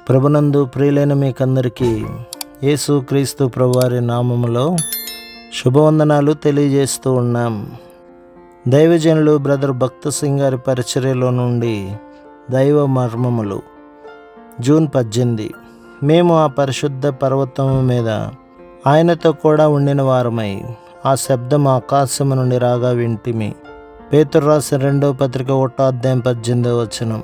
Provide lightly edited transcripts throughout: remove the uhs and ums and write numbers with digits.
ప్రభునందు ప్రియులైన మీకందరికీ యేసు క్రీస్తు ప్రభువారి నామములో శుభవందనాలు తెలియజేస్తూ ఉన్నాం. దైవజనులు బ్రదర్ భక్త సింగ్ గారి పరిచర్యలో నుండి దైవ మర్మములు జూన్ 18. మేము ఆ పరిశుద్ధ పర్వతము మీద ఆయనతో కూడా ఉండిన వారమై ఆ శబ్దం ఆకాశము నుండి రాగా వింటిమి. పేతురు రాసిన 2వ పత్రిక 1వ అధ్యాయం 18వ వచనం.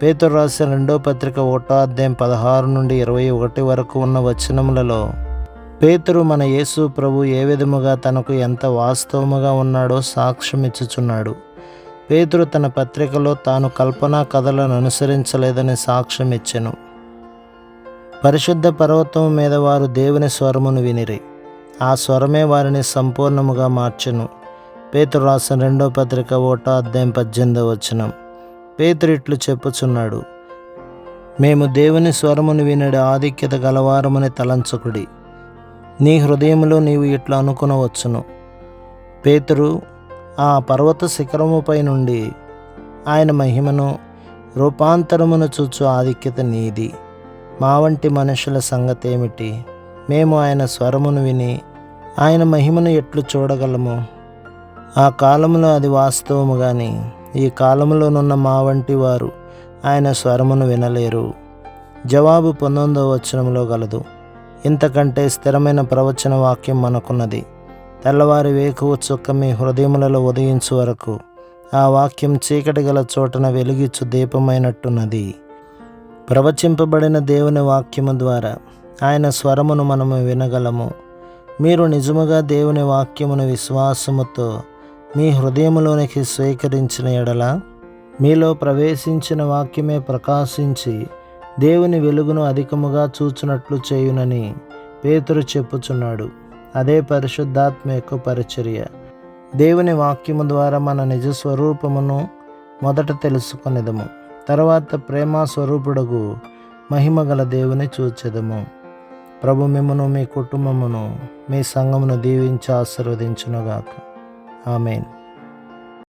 పేతురు రాసిన 2వ పత్రిక 1వ అధ్యాయం 16 నుండి 21 వరకు ఉన్న వచనములలో పేతురు మన యేసు ప్రభు ఏ విధముగా తనకు ఎంత వాస్తవముగా ఉన్నాడో సాక్ష్యమిచ్చుచున్నాడు. పేతురు తన పత్రికలో తాను కల్పనా కథలను అనుసరించలేదని సాక్ష్యం ఇచ్చెను. పరిశుద్ధ పర్వతం మీద వారు దేవుని స్వరమును వినిరి. ఆ స్వరమే వారిని సంపూర్ణముగా మార్చెను. పేతురు రాసిన 2వ పత్రిక 1వ అధ్యాయం 18వ వచనం. పేతురు ఇట్లు చెప్పుచున్నాడు, మేము దేవుని స్వరమును వినడి ఆధిక్యత గలవారమని తలంచకుడి. నీ హృదయములో నీవు ఇట్లా అనుకునవచ్చును, పేతురు ఆ పర్వత శిఖరముపై నుండి ఆయన మహిమను రూపాంతరమును చూచు ఆధిక్యత నీది. మా వంటి మనుషుల సంగతి ఏమిటి? మేము ఆయన స్వరమును విని ఆయన మహిమను ఎట్లు చూడగలము? ఆ కాలంలో అది వాస్తవము గాని ఈ కాలంలోనున్న మా వంటి వారు ఆయన స్వరమును వినలేరు. జవాబు 19వ వచనంలో గలదు. ఇంతకంటే స్థిరమైన ప్రవచన వాక్యం మనకున్నది. తెల్లవారి వేకువ చుక్క మీ హృదయములలో ఉదయించు వరకు ఆ వాక్యం చీకటి గల చోటన వెలిగిచ్చు దీపమైనట్టున్నది. ప్రవచింపబడిన దేవుని వాక్యము ద్వారా ఆయన స్వరమును మనము వినగలము. మీరు నిజముగా దేవుని వాక్యమును విశ్వాసముతో మీ హృదయములోనికి స్వీకరించిన ఎడల మీలో ప్రవేశించిన వాక్యమే ప్రకాశించి దేవుని వెలుగును అధికముగా చూచునట్లు చేయునని పేతురు చెప్పుచున్నాడు. అదే పరిశుద్ధాత్మ యొక్క పరిచర్య. దేవుని వాక్యము ద్వారా మన నిజ స్వరూపమును మొదట తెలుసుకొనిదము. తర్వాత ప్రేమ స్వరూపుడగు మహిమగల దేవుని చూచెదము. ప్రభు మిమ్మును, మీ కుటుంబమును, మీ సంఘమును దీవించి ఆశీర్వదించునుగాక. ఆమేన్.